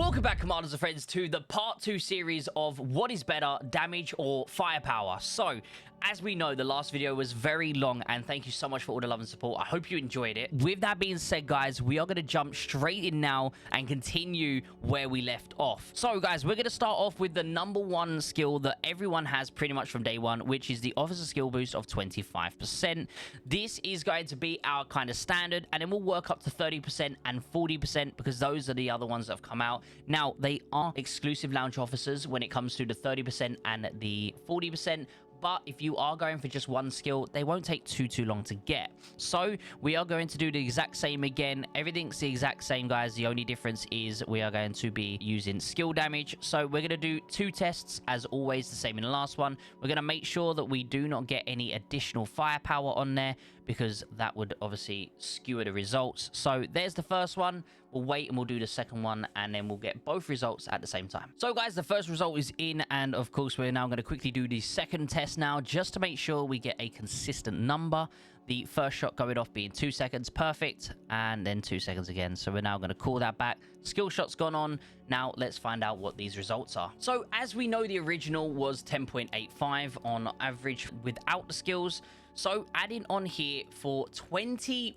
Welcome back, commanders and friends, to the part 2 series of what is better, damage or firepower. So, as we know, the last video was very long, and thank you so much for all the love and support. I hope you enjoyed it. With that being said, guys, we are going to jump straight in now and continue where we left off. So, guys, we're going to start off with the #1 skill that everyone has pretty much from day one, which is the officer skill boost of 25%. This is going to be our kind of standard, and then we'll work up to 30% and 40% because those are the other ones that have come out. Now, they are exclusive launch officers when it comes to the 30% and the 40%. But if you are going for just one skill, they won't take too long to get. So we are going to do the exact same again. Everything's the exact same, guys. The only difference is we are going to be using skill damage. So we're going to do 2 tests, as always, the same in the last one. We're going to make sure that we do not get any additional firepower on there, because that would obviously skewer the results. So there's the first one. We'll wait and we'll do the second one, and then we'll get both results at the same time. So, guys, the first result is in, and of course we're now going to quickly do the second test now, just to make sure we get a consistent number. The first shot going off being 2 seconds, perfect, and then 2 seconds again. So we're now going to call that back. Skill shot's gone on. Now let's find out what these results are. So as we know, the original was 10.85 on average without the skills. So adding on here for 25%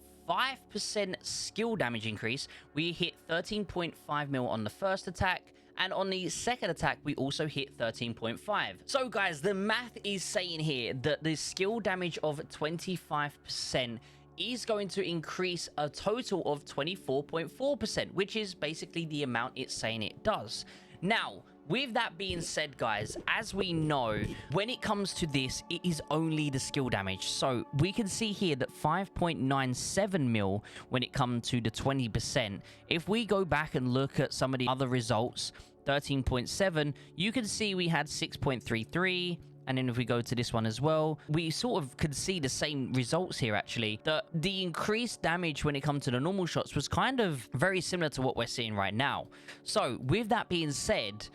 skill damage increase, we hit 13.5 mil on the first attack, and on the second attack we also hit 13.5. So, guys, the math is saying here that the skill damage of 25% is going to increase a total of 24.4%, which is basically the amount it's saying it does. Now, with that being said, guys, as we know, when it comes to this, it is only the skill damage. So we can see here that 5.97 mil when it comes to the 20%. If we go back and look at some of the other results, 13.7, you can see we had 6.33. And then if we go to this one as well, we sort of could see the same results here, actually. The increased damage when it comes to the normal shots was kind of very similar to what we're seeing right now. So with that being said,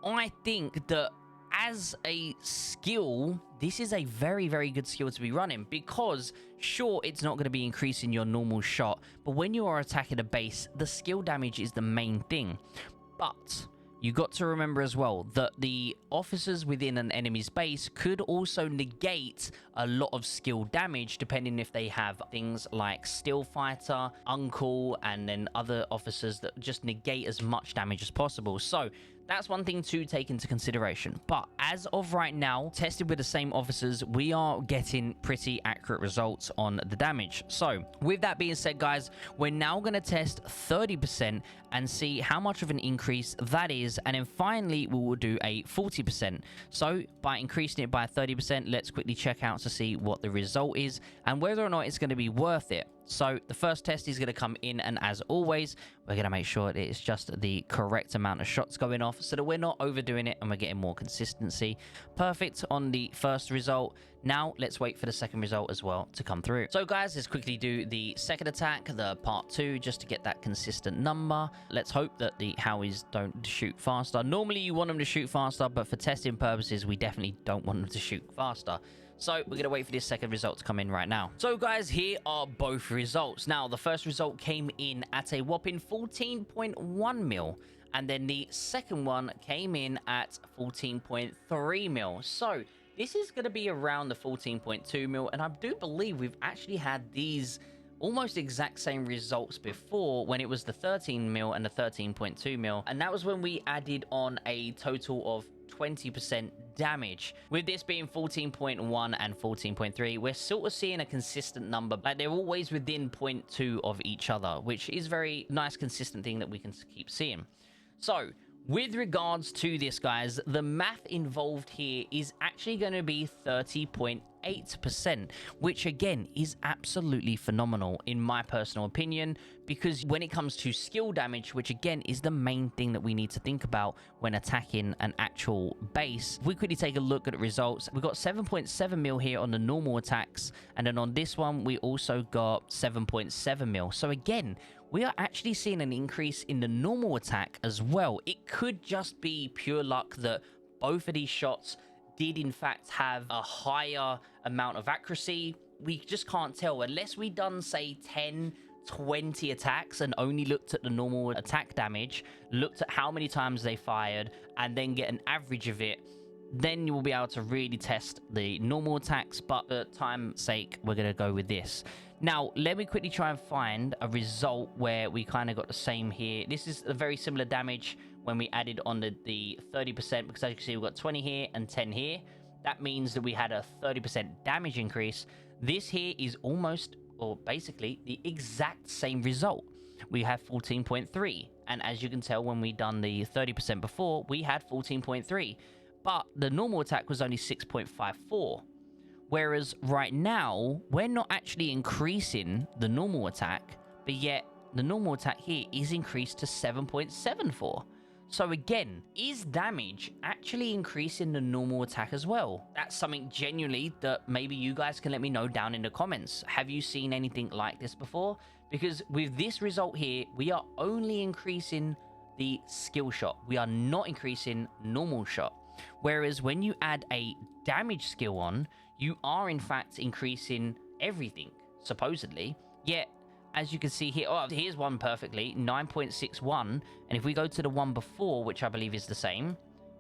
I think that as a skill, this is a very good skill to be running, because sure, it's not going to be increasing your normal shot, but when you are attacking a base, the skill damage is the main thing. But you got to remember as well that the officers within an enemy's base could also negate a lot of skill damage, depending if they have things like Steel Fighter, Uncle, and then other officers that just negate as much damage as possible. So that's one thing to take into consideration. But as of right now, tested with the same officers, we are getting pretty accurate results on the damage. So with that being said, guys, we're now going to test 30% and see how much of an increase that is. And then finally, we will do a 40%. So by increasing it by 30%, let's quickly check out to see what the result is and whether or not it's going to be worth it. So the first test is going to come in, and as always, we're going to make sure it is just the correct amount of shots going off so that we're not overdoing it and we're getting more consistency. Perfect on the first result. Now let's wait for the second result as well to come through. So, guys, let's quickly do the second attack, the part 2, just to get that consistent number. Let's hope that the Howies don't shoot faster. Normally you want them to shoot faster, but for testing purposes, we definitely don't want them to shoot faster. So we're going to wait for this second result to come in right now. So, guys, here are both results. Now, the first result came in at a whopping 14.1 mil. And then the second one came in at 14.3 mil. So this is going to be around the 14.2 mil. And I do believe we've actually had these almost exact same results before, when it was the 13 mil and the 13.2 mil. And that was when we added on a total of 20% damage. With this being 14.1 and 14.3, we're sort of seeing a consistent number. Like, they're always within 0.2 of each other, which is very nice, consistent thing that we can keep seeing. So with regards to this, guys, the math involved here is actually going to be 30.8%, which again is absolutely phenomenal in my personal opinion, because when it comes to skill damage, which again is the main thing that we need to think about when attacking an actual base, if we quickly take a look at the results, we've got 7.7 mil here on the normal attacks, and then on this one we also got 7.7 mil. So again, we are actually seeing an increase in the normal attack as well. It could just be pure luck that both of these shots did in fact have a higher amount of accuracy. We just can't tell unless we done, say, 10 20 attacks and only looked at the normal attack damage, looked at how many times they fired, and then get an average of it, then you will be able to really test the normal attacks. But for time's sake, we're going to go with this. Now, let me quickly try and find a result where we kind of got the same here. This is a very similar damage when we added on the 30%, because as you can see, we've got 20 here and 10 here. That means that we had a 30% damage increase. This here is almost, or basically, the exact same result. We have 14.3. And as you can tell, when we done the 30% before, we had 14.3. But the normal attack was only 6.54. Whereas right now, we're not actually increasing the normal attack, but yet the normal attack here is increased to 7.74. So again, is damage actually increasing the normal attack as well? That's something genuinely that maybe you guys can let me know down in the comments. Have you seen anything like this before? Because with this result here, we are only increasing the skill shot. We are not increasing normal shot. Whereas when you add a damage skill on, you are in fact increasing everything, supposedly. Yet, as you can see here, oh, here's one perfectly, 9.61. And if we go to the one before, which I believe is the same,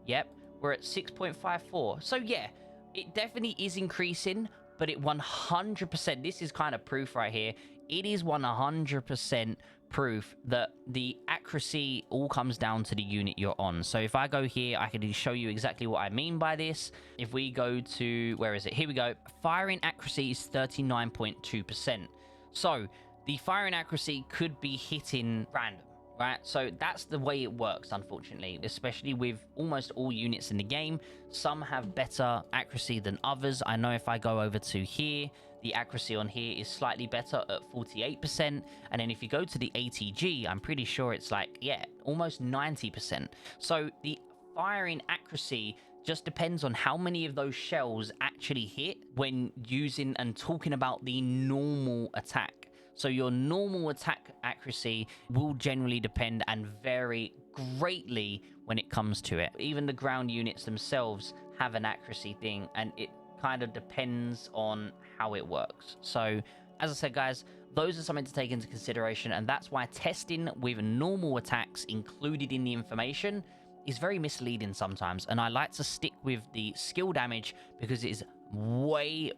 yep, we're at 6.54. So yeah, it definitely is increasing, but it 100%, this is kind of proof right here, it is 100% proof that the accuracy all comes down to the unit you're on. So if I go here, I can show you exactly what I mean by this. If we go to, where is it? Here we go. Firing accuracy is 39.2%. So the firing accuracy could be hitting random, right? So that's the way it works, unfortunately, especially with almost all units in the game. Some have better accuracy than others. I know if I go over to here, the accuracy on here is slightly better at 48%. And then if you go to the ATG, I'm pretty sure it's like, yeah, almost 90%. So the firing accuracy just depends on how many of those shells actually hit when using and talking about the normal attack. So your normal attack accuracy will generally depend and vary greatly when it comes to it. Even the ground units themselves have an accuracy thing, and it kind of depends on how it works. So as I said, guys, those are something to take into consideration, and that's why testing with normal attacks included in the information is very misleading sometimes. And I like to stick with the skill damage because it is way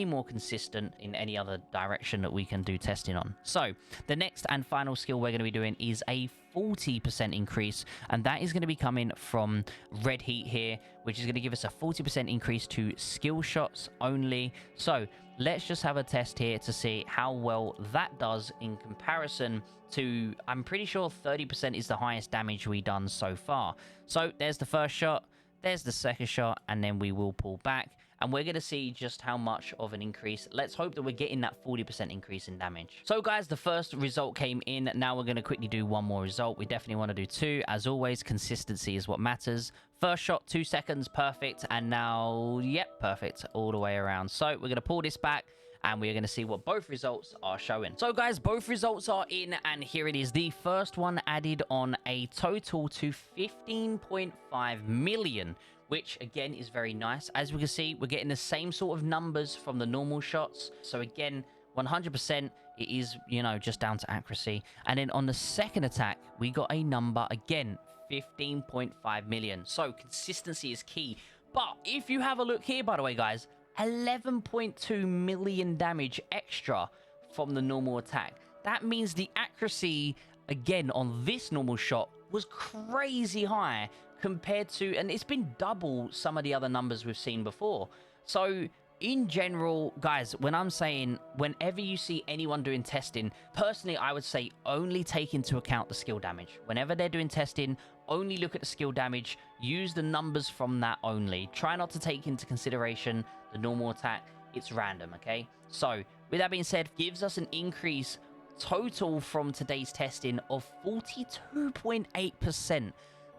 more consistent in any other direction that we can do testing on. So the next and final skill we're going to be doing is a 40% increase, and that is going to be coming from Red Heat here, which is going to give us a 40% increase to skill shots only. So let's just have a test here to see how well that does in comparison to, I'm pretty sure 30% is the highest damage we've done so far. So there's the first shot, there's the second shot, and then we will pull back. And we're going to see just how much of an increase. Let's hope that we're getting that 40% increase in damage. So guys, the first result came in. Now we're going to quickly do one more result. We definitely want to do two. As always, consistency is what matters. First shot, 2 seconds, perfect. And now, yep, perfect all the way around. So we're going to pull this back, and we're going to see what both results are showing. So guys, both results are in, and here it is. The first one added on a total to 15.5 million, which again is very nice. As we can see, we're getting the same sort of numbers from the normal shots. So again, 100%, it is, you know, just down to accuracy. And then on the second attack, we got a number again, 15.5 million. So consistency is key. But if you have a look here, by the way, guys, 11.2 million damage extra from the normal attack. That means the accuracy, again, on this normal shot was crazy high compared to, and it's been double some of the other numbers we've seen before. So in general, guys, when I'm saying whenever you see anyone doing testing, personally, I would say only take into account the skill damage. Whenever they're doing testing, only look at the skill damage, use the numbers from that only. Try not to take into consideration the normal attack. It's random, okay? So with that being said, gives us an increase total from today's testing of 42.8%.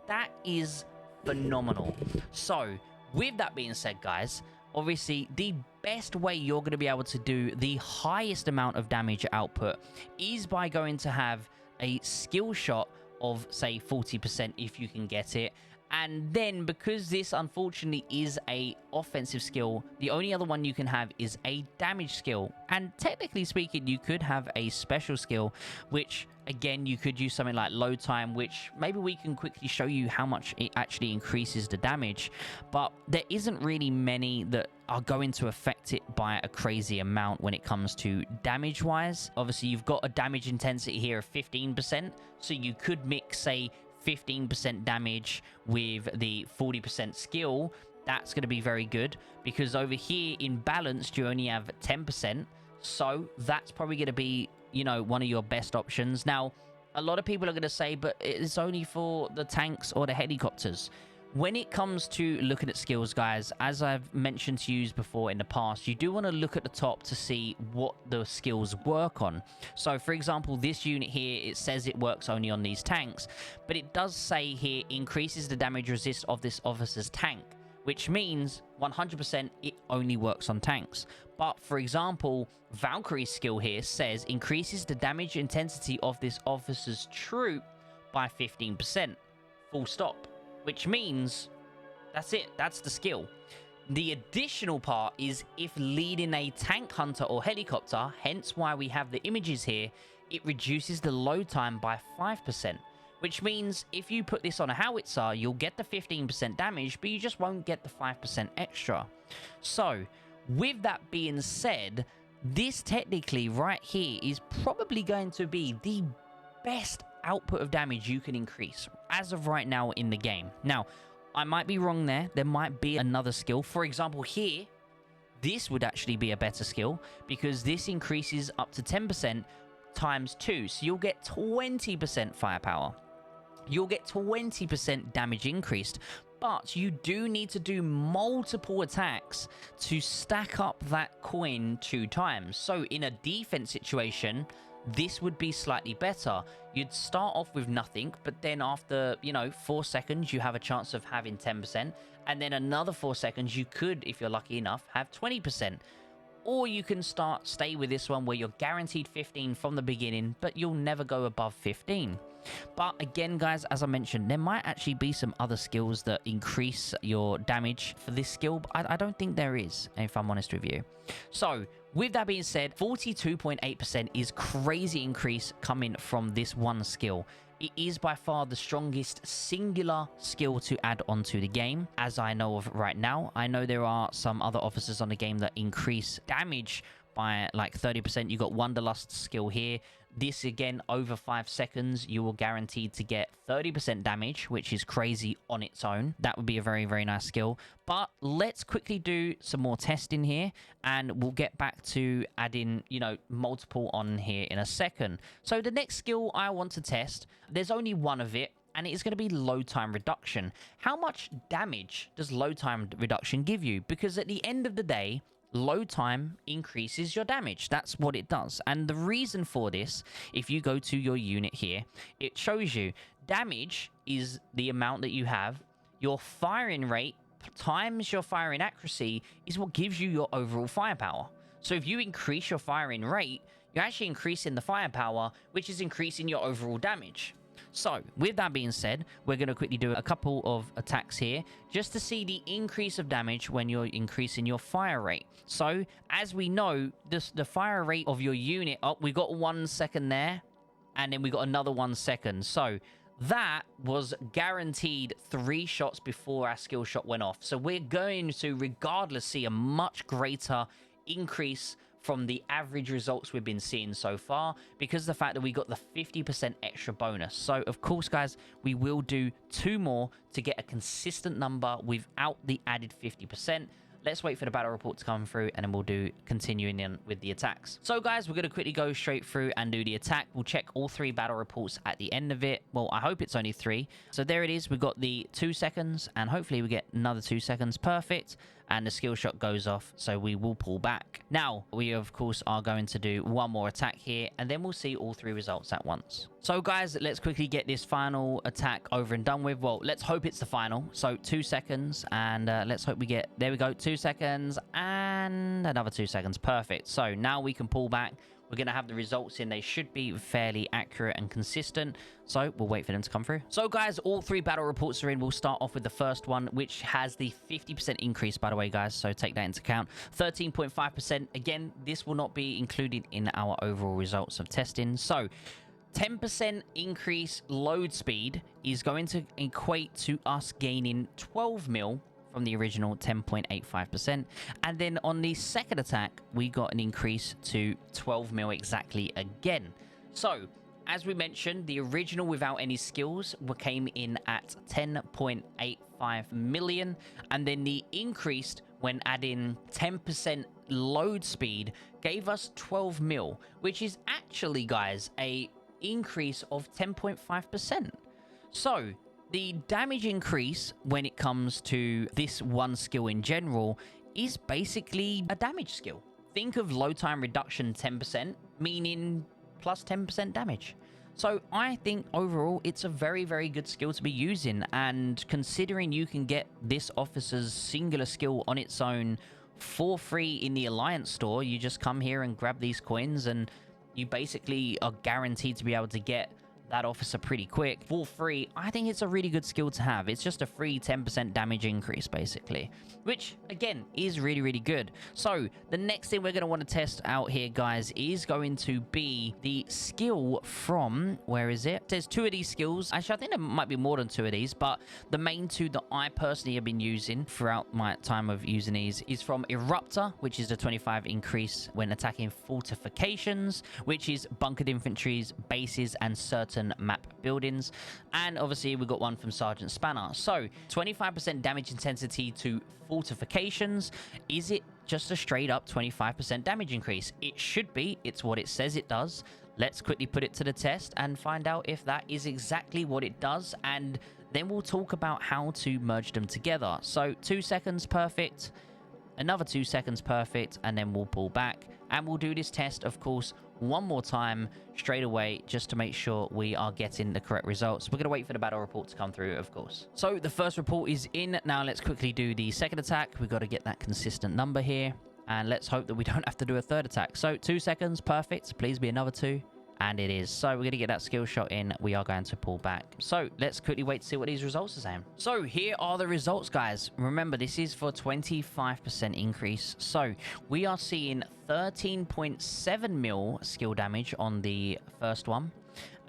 That is phenomenal. So with that being said, guys, obviously the best way you're going to be able to do the highest amount of damage output is by going to have a skill shot of, say, 40% if you can get it. And then, because this unfortunately is a offensive skill, the only other one you can have is a damage skill. And technically speaking, you could have a special skill, which again, you could use something like load time, which maybe we can quickly show you how much it actually increases the damage. But there isn't really many that are going to affect it by a crazy amount when it comes to damage wise. Obviously, you've got a damage intensity here of 15%, so you could mix, say, 15% damage with the 40% skill. That's going to be very good, because over here in balanced you only have 10%, so that's probably going to be, you know, one of your best options. Now, a lot of people are going to say, but it's only for the tanks or the helicopters. When it comes to looking at skills, guys, as I've mentioned to you before in the past, you do want to look at the top to see what the skills work on. So, for example, this unit here, it says it works only on these tanks, but it does say here increases the damage resist of this officer's tank, which means 100% it only works on tanks. But, for example, Valkyrie's skill here says increases the damage intensity of this officer's troop by 15%. Full stop. Which means that's it. That's the skill. The additional part is if leading a tank hunter or helicopter, hence why we have the images here, it reduces the load time by 5%. Which means if you put this on a howitzer, you'll get the 15% damage, but you just won't get the 5% extra. So, with that being said, this technically right here is probably going to be the best output of damage you can increase as of right now in the game. Now, I might be wrong there. There might be another skill. For example, here, this would actually be a better skill, because this increases up to 10% times 2. So you'll get 20% firepower. You'll get 20% damage increased. But you do need to do multiple attacks to stack up that coin 2 times. So in a defense situation, this would be slightly better. You'd start off with nothing, but then after, 4 seconds, you have a chance of having 10%. And then another 4 seconds, you could, if you're lucky enough, have 20%. Or you can stay with this one where you're guaranteed 15 from the beginning, but you'll never go above 15. But again, guys, as I mentioned, there might actually be some other skills that increase your damage for this skill, but I don't think there is, if I'm honest with you. So, with that being said, 42.8% is crazy increase coming from this one skill. It is by far the strongest singular skill to add onto the game, as I know of right now. I know there are some other officers on the game that increase damage by like 30%. You got Wanderlust skill here. This again, over 5 seconds, you will guaranteed to get 30% damage, which is crazy on its own. That would be a very, very nice skill. But let's quickly do some more testing here, and we'll get back to adding, multiple on here in a second. So the next skill I want to test, there's only one of it, and it is going to be load time reduction. How much damage does load time reduction give you? Because at the end of the day, load time increases your damage. That's what it does. And the reason for this, if you go to your unit here, it shows you damage is the amount that you have. Your firing rate times your firing accuracy is what gives you your overall firepower. So if you increase your firing rate, you're actually increasing the firepower, which is increasing your overall damage. So, with that being said, we're going to quickly do a couple of attacks here just to see the increase of damage when you're increasing your fire rate. So, as we know, the fire rate of your unit, we got 1 second there, and then we got another 1 second. So, that was guaranteed 3 shots before our skill shot went off. So, we're going to, regardless, see a much greater increase from the average results we've been seeing so far, because of the fact that we got the 50% extra bonus. So, of course, guys, we will do 2 more to get a consistent number without the added 50%. Let's wait for the battle report to come through, and then we'll do continuing in with the attacks. So, guys, we're going to quickly go straight through and do the attack. We'll check all 3 battle reports at the end of it. Well, I hope it's only 3. So, there it is. We've got the 2 seconds, and hopefully we get another 2 seconds. Perfect. And the skill shot goes off, so we will pull back. Now, we, of course, are going to do 1 more attack here, and then we'll see all 3 results at once. So, guys, let's quickly get this final attack over and done with. Well, let's hope it's the final. So, 2 seconds, and let's hope we get... There we go, 2 seconds, and another 2 seconds. Perfect. So, now we can pull back. we're going to have the results in. They should be fairly accurate and consistent, so we'll wait for them to come through. So guys, all 3 battle reports are in. We'll start off with the first one, which has the 50% increase, by the way, guys, so take that into account. 13.5%. Again, this will not be included in our overall results of testing. So 10% increase load speed is going to equate to us gaining 12 mil from the original 10.85%. And then on the second attack, we got an increase to 12 mil exactly again. So as we mentioned, the original without any skills came in at 10.85 million. And then the increased when adding 10% load speed gave us 12 mil, which is actually, guys, a increase of 10.5%. So the damage increase when it comes to this one skill in general is basically a damage skill. Think of load time reduction 10%, meaning plus 10% damage. So I think overall it's a very, very good skill to be using, and considering you can get this officer's singular skill on its own for free in the Alliance store, you just come here and grab these coins and you basically are guaranteed to be able to get that officer pretty quick for free. I think it's a really good skill to have. It's just a free 10% damage increase, basically, which again is really, really good. So the next thing we're going to want to test out here, guys, is going to be the skill from, where is it? There's 2 of these skills. Actually, I think there might be more than 2 of these, but the main 2 that I personally have been using throughout my time of using these is from Eruptor, which is the 25 increase when attacking fortifications, which is bunkered infantries, bases, and certain map buildings. And obviously we got one from Sergeant Spanner. So 25% damage intensity to fortifications. Is it just a straight up 25% damage increase? It should be. It's what it says it does. Let's quickly put it to the test and find out if that is exactly what it does, and then we'll talk about how to merge them together. So 2 seconds, perfect. Another 2 seconds, perfect, and then we'll pull back and we'll do this test, of course, one more time straight away, just to make sure we are getting the correct results. We're going to wait for the battle report to come through, of course. So the first report is in. Now let's quickly do the second attack. We've got to get that consistent number here, and let's hope that we don't have to do a third attack. So 2 seconds, perfect. Please be another 2. And it is. So we're going to get that skill shot in. We are going to pull back. So let's quickly wait to see what these results are saying. So here are the results, guys. Remember, this is for 25% increase. So we are seeing 13.7 mil skill damage on the first one.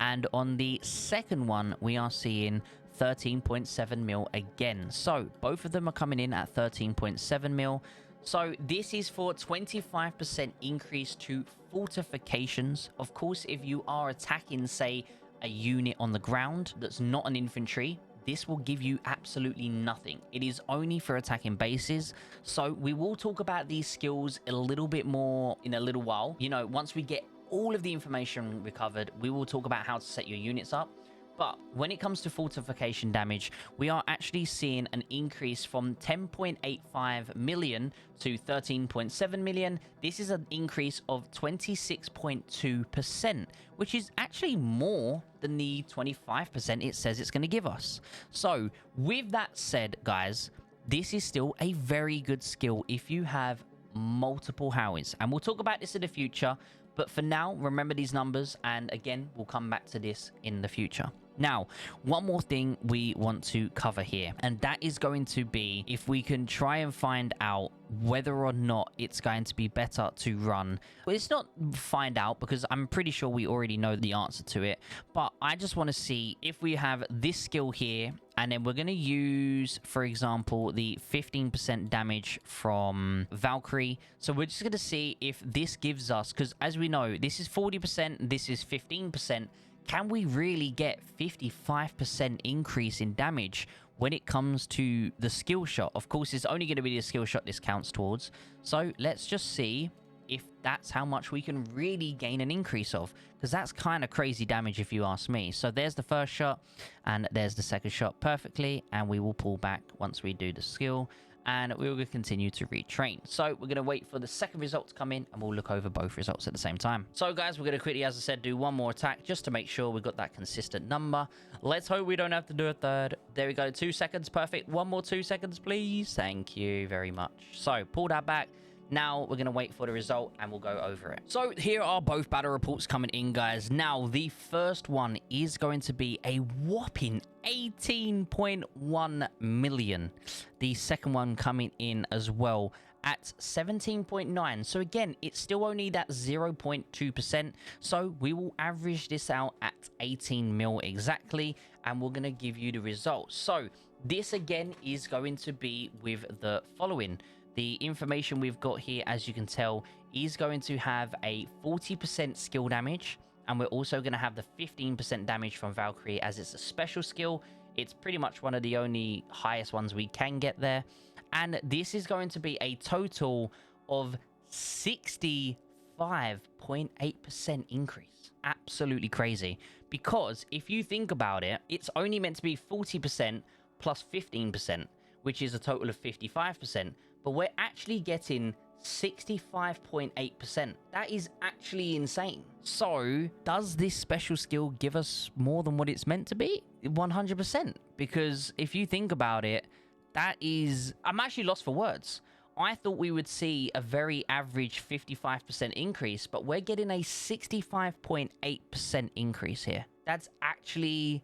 And on the second one, we are seeing 13.7 mil again. So both of them are coming in at 13.7 mil. So this is for 25% increase to fortifications. Of course, if you are attacking, say, a unit on the ground that's not an infantry, this will give you absolutely nothing. It is only for attacking bases. So we will talk about these skills a little bit more in a little while. You know, once we get all of the information recovered, we will talk about how to set your units up. But when it comes to fortification damage, we are actually seeing an increase from 10.85 million to 13.7 million. This is an increase of 26.2%, which is actually more than the 25% it says it's going to give us. So with that said, guys, this is still a very good skill if you have multiple Howies. And we'll talk about this in the future. But for now, remember these numbers. And again, we'll come back to this in the future. Now, one more thing we want to cover here, and that is going to be if we can try and find out whether or not it's going to be better to run. Well, it's not find out, because I'm pretty sure we already know the answer to it, but I just want to see if we have this skill here, and then we're going to use, for example, the 15% damage from Valkyrie. So we're just going to see if this gives us, because as we know, this is 40%, this is 15%. Can we really get 55% increase in damage when it comes to the skill shot? Of course, it's only going to be the skill shot this counts towards. So let's just see if that's how much we can really gain an increase of, because that's kind of crazy damage if you ask me. So there's the first shot and there's the second shot perfectly, and we will pull back once we do the skill. And we will continue to retrain. So we're going to wait for the second result to come in, and we'll look over both results at the same time. So guys, we're going to quickly, as I said, do one more attack just to make sure we got that consistent number. Let's hope we don't have to do a third. There we go. 2 seconds. Perfect. One more 2 seconds, please. Thank you very much. So pull that back. Now we're going to wait for the result and we'll go over it. So here are both battle reports coming in, guys. Now the first one is going to be a whopping 18.1 million. The second one coming in as well at 17.9. So again, it's still only that 0.2%. So we will average this out at 18 mil exactly, and we're going to give you the results. So this again is going to be with the following. The information we've got here, as you can tell, is going to have a 40% skill damage, and we're also going to have the 15% damage from Valkyrie as it's a special skill. It's pretty much one of the only highest ones we can get there. And this is going to be a total of 65.8% increase. Absolutely crazy. Because if you think about it, it's only meant to be 40% plus 15%, which is a total of 55%. But we're actually getting 65.8%. That is actually insane. So does this special skill give us more than what it's meant to be? 100%. Because if you think about it, that is... I'm actually lost for words. I thought we would see a very average 55% increase, but we're getting a 65.8% increase here. That's actually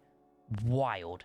wild.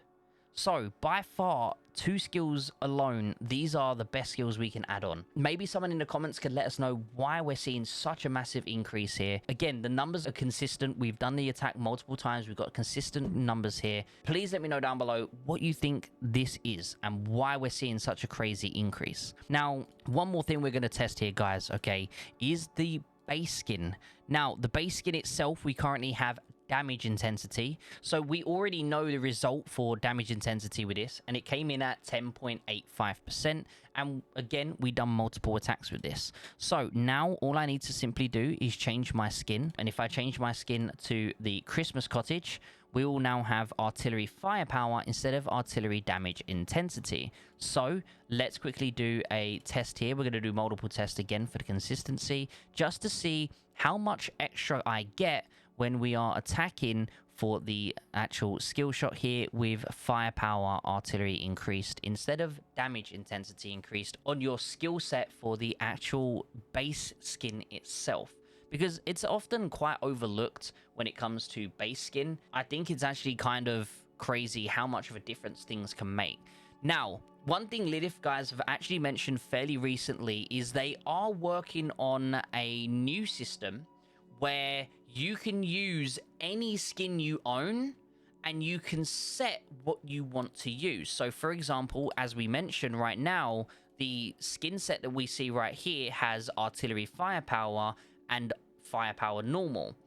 So, by far, 2 skills alone, these are the best skills we can add on. Maybe someone in the comments could let us know why we're seeing such a massive increase here. Again, the numbers are consistent. We've done the attack multiple times. We've got consistent numbers here. Please let me know down below what you think this is and why we're seeing such a crazy increase. Now, one more thing we're going to test here, guys, okay, is the base skin. Now, the base skin itself, we currently have damage intensity. So we already know the result for damage intensity with this, and it came in at 10.85%. And again, we done multiple attacks with this. So now all I need to simply do is change my skin. And if I change my skin to the Christmas Cottage, we will now have artillery firepower instead of artillery damage intensity. So let's quickly do a test here. We're going to do multiple tests again for the consistency, just to see how much extra I get when we are attacking for the actual skill shot here with firepower artillery increased instead of damage intensity increased on your skill set for the actual base skin itself. Because it's often quite overlooked when it comes to base skin. I think it's actually kind of crazy how much of a difference things can make. Now, one thing Lidif guys have actually mentioned fairly recently is they are working on a new system where you can use any skin you own and you can set what you want to use. So for example, as we mentioned right now, the skin set that we see right here has artillery firepower and firepower normal.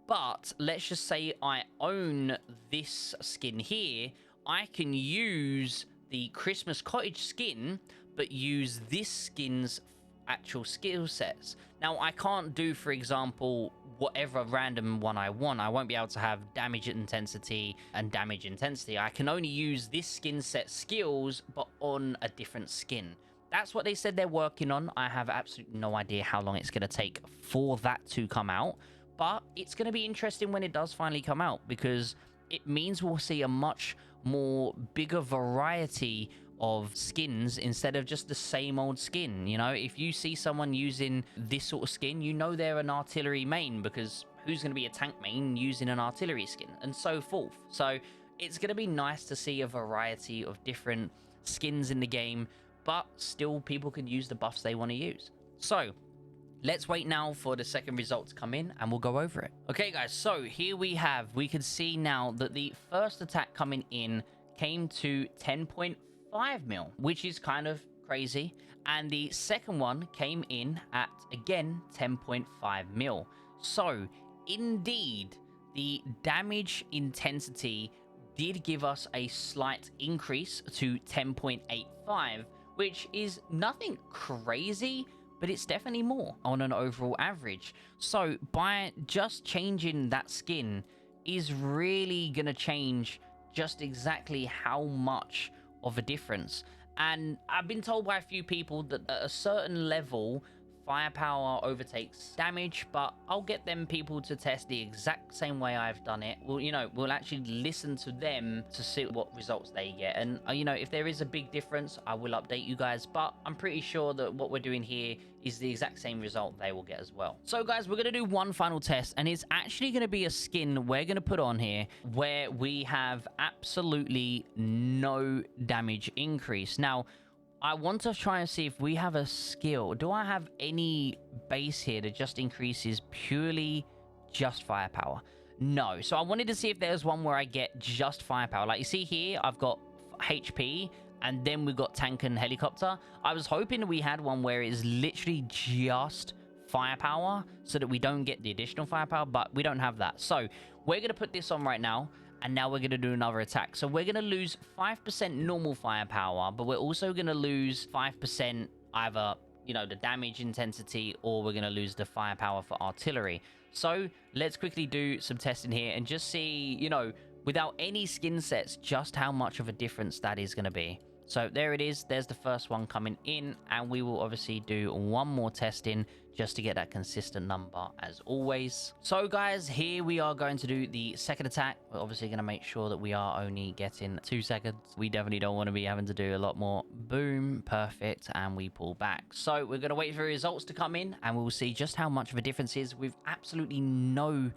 But let's just say I own this skin here. I can use the Christmas Cottage skin, but use this skin's actual skill sets. Now, I can't do, for example, whatever random one I want. I won't be able to have damage intensity and damage intensity. I can only use this skin set skills, but on a different skin. That's what they said they're working on. I have absolutely no idea how long it's going to take for that to come out, but it's going to be interesting when it does finally come out, because it means we'll see a much more bigger variety of skins instead of just the same old skin. You know, if you see someone using this sort of skin, you know they're an artillery main, because who's going to be a tank main using an artillery skin, and so forth. So it's going to be nice to see a variety of different skins in the game, but still people can use the buffs they want to use. So let's wait now for the second result to come in and we'll go over it. Okay guys, so here we can see now that the first attack coming in came to 10.5 mil, which is kind of crazy. And the second one came in at, again, 10.5 mil. So indeed, the damage intensity did give us a slight increase to 10.85, which is nothing crazy, but it's definitely more on an overall average. So by just changing that skin is really going to change just exactly how much of a difference. And I've been told by a few people that at a certain level, firepower overtakes damage, but I'll get them people to test the exact same way I've done it. Well, you know, we'll actually listen to them to see what results they get. And, you know, if there is a big difference, I will update you guys, but I'm pretty sure that what we're doing here is the exact same result they will get as well. So guys, we're going to do one final test, and it's actually going to be a skin we're going to put on here where we have absolutely no damage increase. Now, I want to try and see if we have a skill. Do I have any base here that just increases purely just firepower? No. So I wanted to see if there's one where I get just firepower. Like you see here, I've got HP, and then we've got tank and helicopter. I was hoping we had one where it's literally just firepower so that we don't get the additional firepower, but we don't have that. So we're going to put this on right now. And now we're going to do another attack. So we're going to lose 5% normal firepower, but we're also going to lose 5% either, you know, the damage intensity, or we're going to lose the firepower for artillery. So let's quickly do some testing here and just see, you know, without any skin sets, just how much of a difference that is going to be. So there it is. There's the first one coming in, and we will obviously do one more testing just to get that consistent number as always. So guys, here we are going to do the second attack. We're obviously going to make sure that we are only getting 2 seconds. We definitely don't want to be having to do a lot more. Boom, perfect, and we pull back. So we're going to wait for results to come in, and we'll see just how much of a difference is with absolutely no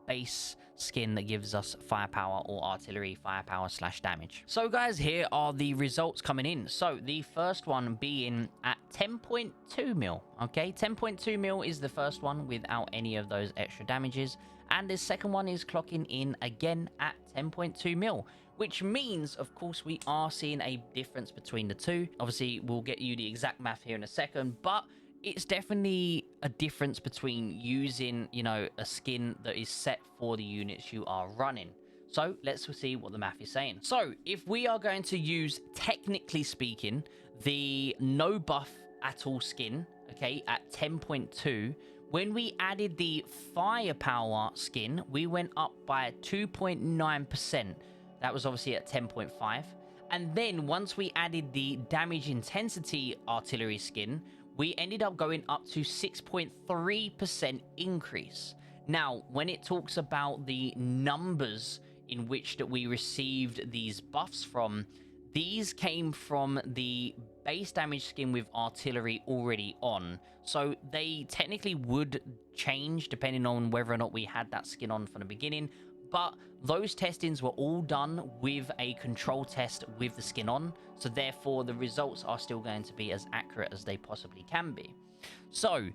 base skin that gives us firepower or artillery firepower / damage. So guys, here are the results coming in. So the first one being at 10.2 mil. Okay, 10.2 mil is the first one without any of those extra damages, and the second one is clocking in again at 10.2 mil, which means, of course, we are seeing a difference between the two. Obviously, we'll get you the exact math here in a second, but it's definitely a difference between using, you know, a skin that is set for the units you are running. So let's see what the math is saying. So if we are going to use, technically speaking, the no buff at all skin, okay, at 10.2, when we added the firepower skin, we went up by 2.9%. That was obviously at 10.5. And then once we added the damage intensity artillery skin, we ended up going up to 6.3% increase. Now, when it talks about the numbers in which that we received these buffs from, these came from the base damage skin with artillery already on. So they technically would change depending on whether or not we had that skin on from the beginning. But those testings were all done with a control test with the skin on, so therefore the results are still going to be as accurate as they possibly can be. So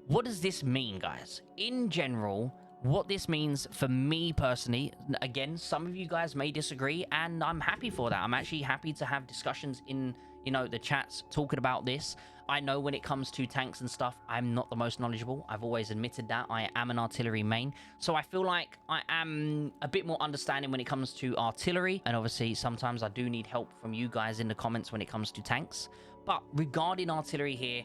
what does this mean, guys? In general, what this means for me personally, again, some of you guys may disagree, and I'm happy for that. I'm actually happy to have discussions in, you know, the chats talking about this. I know when it comes to tanks and stuff, I'm not the most knowledgeable. I've always admitted that. I am an artillery main. So I feel like I am a bit more understanding when it comes to artillery. And obviously, sometimes I do need help from you guys in the comments when it comes to tanks. But regarding artillery here,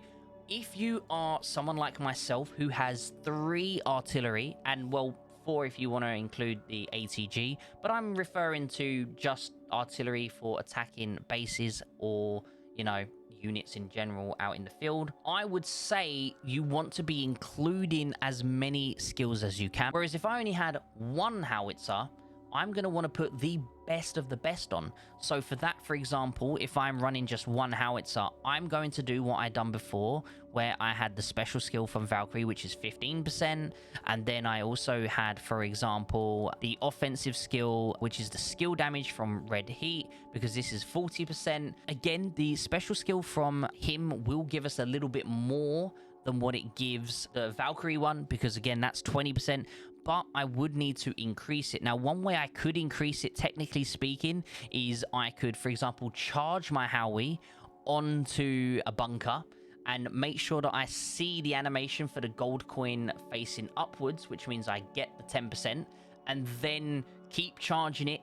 if you are someone like myself who has 3 artillery, and well, 4 if you want to include the ATG, but I'm referring to just artillery for attacking bases or, you know, units in general out in the field, I would say you want to be including as many skills as you can. Whereas if I only had 1 howitzer, I'm going to want to put the best of the best on. So for that, for example, if I'm running just 1 howitzer, I'm going to do what I done before, where I had the special skill from Valkyrie, which is 15%. And then I also had, for example, the offensive skill, which is the skill damage from Red Heat, because this is 40%. Again, the special skill from him will give us a little bit more than what it gives the Valkyrie one, because again, that's 20%. But I would need to increase it. Now, one way I could increase it, technically speaking, is I could, for example, charge my Howie onto a bunker and make sure that I see the animation for the gold coin facing upwards, which means I get the 10%, and then keep charging it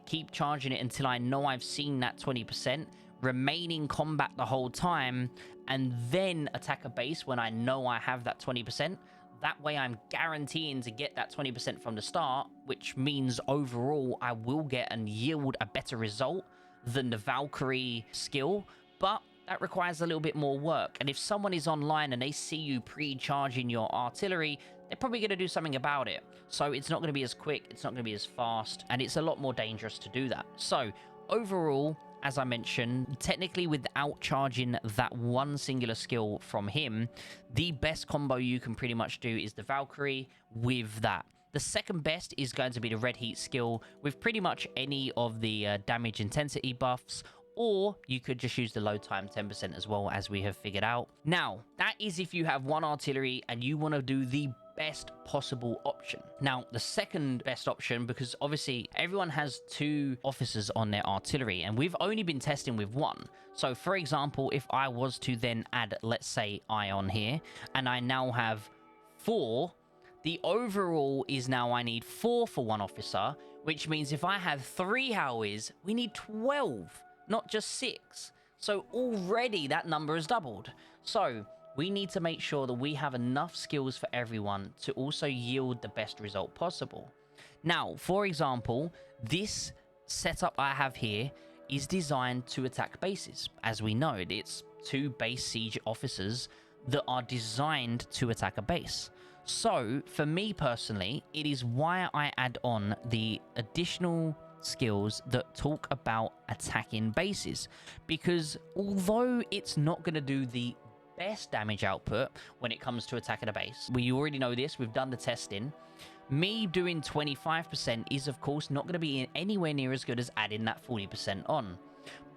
until I know I've seen that 20%, remain in combat the whole time, and then attack a base when I know I have that 20%. That way I'm guaranteeing to get that 20% from the start, which means overall I will get and yield a better result than the Valkyrie skill. But that requires a little bit more work. And if someone is online and they see you pre-charging your artillery, they're probably going to do something about it. So it's not going to be as quick, it's not going to be as fast, and it's a lot more dangerous to do that. So overall, as I mentioned, technically without charging that one singular skill from him, the best combo you can pretty much do is the Valkyrie with that. The second best is going to be the Red Heat skill with pretty much any of the damage intensity buffs, or you could just use the load time 10% as well, as we have figured out. Now, that is if you have one artillery and you want to do the best possible option. Now, the second best option, because obviously everyone has 2 officers on their artillery, and we've only been testing with 1. So, for example, if I was to then add, let's say, Ion here, and I now have 4, the overall is now I need 4 for one officer, which means if I have 3 Howies, we need 12, not just 6. So already that number has doubled. So we need to make sure that we have enough skills for everyone to also yield the best result possible. Now, for example, this setup I have here is designed to attack bases. As we know, it's 2 base siege officers that are designed to attack a base. So, for me personally, it is why I add on the additional skills that talk about attacking bases. Because although it's not going to do the best damage output when it comes to attacking a base, we already know this, we've done the testing, me doing 25% is of course not going to be anywhere near as good as adding that 40% on.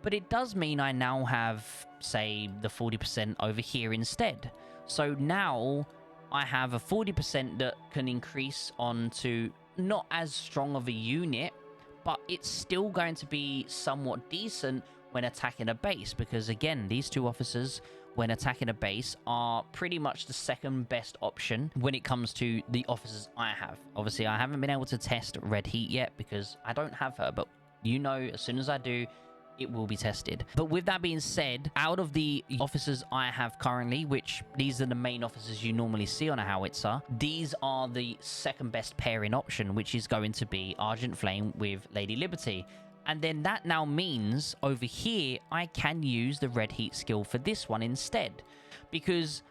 But it does mean I now have, say, the 40% over here instead. So now I have a 40% that can increase onto not as strong of a unit, but it's still going to be somewhat decent when attacking a base, because again, these 2 officers when attacking a base are pretty much the second best option when it comes to the officers I have. Obviously, I haven't been able to test Red Heat yet because I don't have her, but you know, as soon as I do, it will be tested. But with that being said, out of the officers I have currently, which these are the main officers you normally see on a howitzer, these are the second best pairing option, which is going to be Argent Flame with Lady Liberty. And then that now means over here, I can use the Red Heat skill for this one instead, because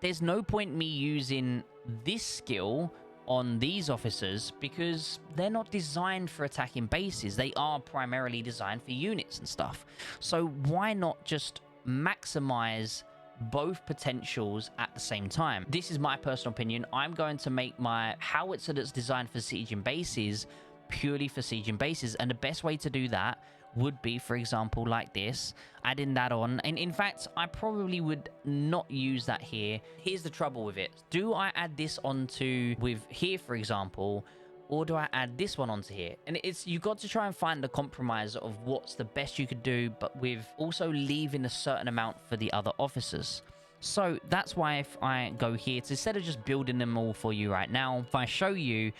there's no point me using this skill on these officers because they're not designed for attacking bases. They are primarily designed for units and stuff. So why not just maximize both potentials at the same time? This is my personal opinion. I'm going to make my howitzer that's designed for sieging bases purely for sieging bases, and the best way to do that would be, for example, like this, adding that on. And in fact, I probably would not use that here. Here's the trouble with it. Do I add this onto with here, for example, or do I add this one onto here? And it's, you've got to try and find the compromise of what's the best you could do, but with also leaving a certain amount for the other officers. So that's why if I go here, to, instead of just building them all for you right now, if I show you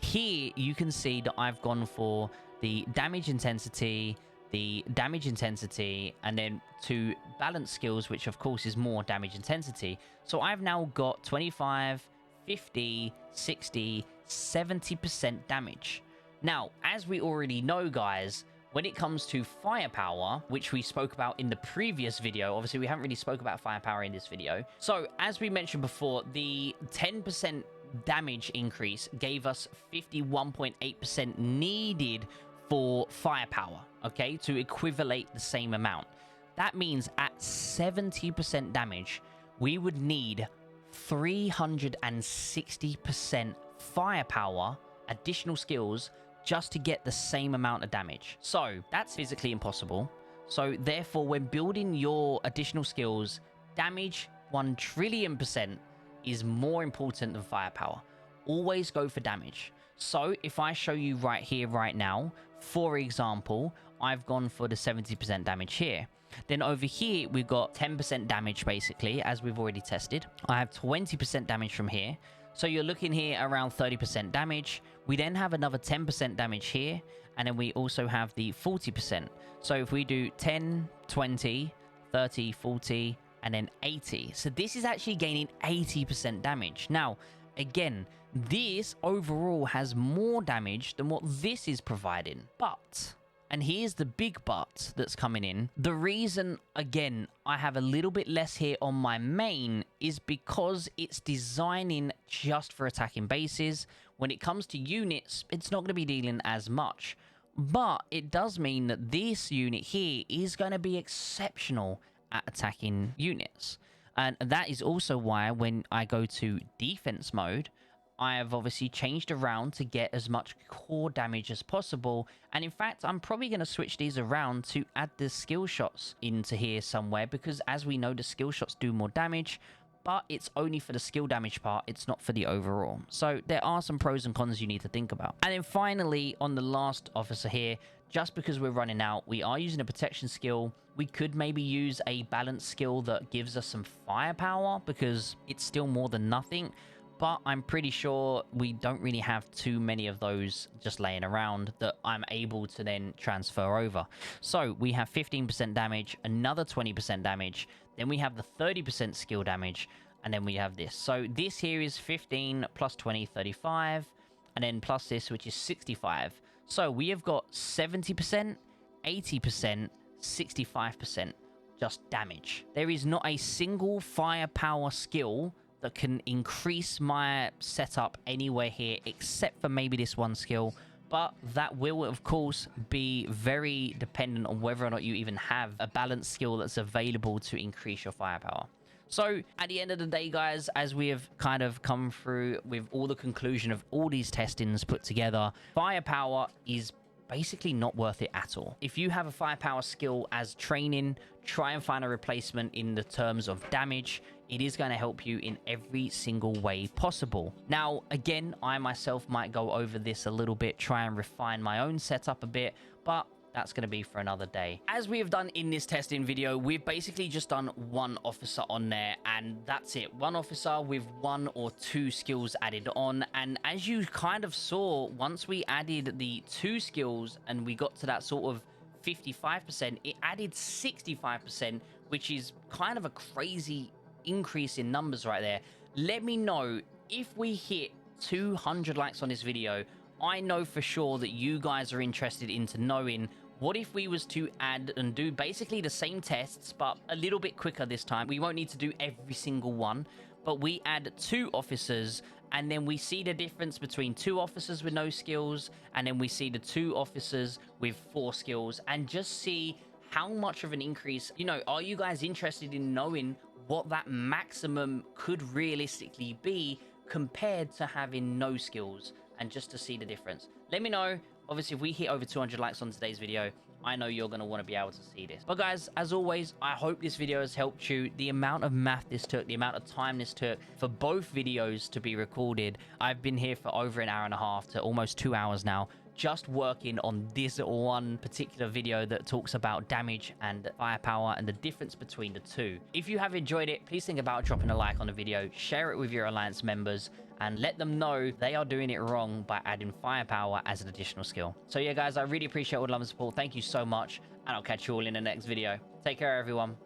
here, you can see that I've gone for the damage intensity, and then 2 balance skills, which of course is more damage intensity. So I've now got 25, 50, 60, 70% damage. Now, as we already know, guys, when it comes to firepower, which we spoke about in the previous video, obviously we haven't really spoke about firepower in this video. So as we mentioned before, the 10% damage increase gave us 51.8% needed for firepower, okay, to equivalent the same amount. That means at 70% damage, we would need 360% firepower, additional skills, just to get the same amount of damage. So that's physically impossible. So therefore, when building your additional skills, damage 1 trillion% is more important than firepower. Always go for damage. So if I show you right here, right now, for example, I've gone for the 70% damage here. Then over here, we've got 10% damage, basically, as we've already tested. I have 20% damage from here. So you're looking here around 30% damage. We then have another 10% damage here. And then we also have the 40%. So if we do 10, 20, 30, 40, and then 80. So this is actually gaining 80% damage. Now, again, this overall has more damage than what this is providing. But, And here's the big but that's coming in. The reason, again, I have a little bit less here on my main is because it's designing just for attacking bases. When it comes to units, it's not going to be dealing as much. But it does mean that this unit here is going to be exceptional at attacking units. And that is also why when I go to defense mode, I have obviously changed around to get as much core damage as possible. And in fact, I'm probably going to switch these around to add the skill shots into here somewhere, because as we know, the skill shots do more damage, but it's only for the skill damage part. It's not for the overall. So there are some pros and cons you need to think about. And then finally, on the last officer here, just because we're running out, we are using a protection skill. We could maybe use a balance skill that gives us some firepower, because it's still more than nothing. But I'm pretty sure we don't really have too many of those just laying around that I'm able to then transfer over. So we have 15% damage, another 20% damage, then we have the 30% skill damage, and then we have this. So this here is 15 plus 20, 35, and then plus this, which is 65. So we have got 70%, 80%, 65% just damage. There is not a single firepower skill that can increase my setup anywhere here except for maybe this one skill, but that will of course be very dependent on whether or not you even have a balanced skill that's available to increase your firepower. So at the end of the day, guys, as we have kind of come through with all the conclusion of all these testings put together, firepower is basically not worth it at all. If you have a firepower skill as training, try and find a replacement in the terms of damage. It is going to help you in every single way possible. Now, again, I myself might go over this a little bit, try and refine my own setup a bit, but that's going to be for another day. As we have done in this testing video, we've basically just done one officer on there, and that's it. One officer with 1 or 2 skills added on. And as you kind of saw, once we added the 2 skills and we got to that sort of 55%, it added 65%, which is kind of a crazy increase in numbers right there. Let me know if we hit 200 likes on this video. I know for sure that you guys are interested into knowing what if we was to add and do basically the same tests, but a little bit quicker this time. We won't need to do every single one, but we add 2 officers, and then we see the difference between 2 officers with no skills, and then we see the 2 officers with 4 skills, and just see how much of an increase. You know, are you guys interested in knowing what that maximum could realistically be compared to having no skills, and just to see the difference? Let me know. Obviously, if we hit over 200 likes on today's video, I know you're going to want to be able to see this. But guys, as always, I hope this video has helped you. The amount of math this took, the amount of time this took for both videos to be recorded. I've been here for over an hour and a half to almost 2 hours now, just working on this one particular video that talks about damage and firepower and the difference between the two. If you have enjoyed it, please think about dropping a like on the video, share it with your Alliance members, and let them know they are doing it wrong by adding firepower as an additional skill. So yeah, guys, I really appreciate all the love and support. Thank you so much, and I'll catch you all in the next video. Take care, everyone.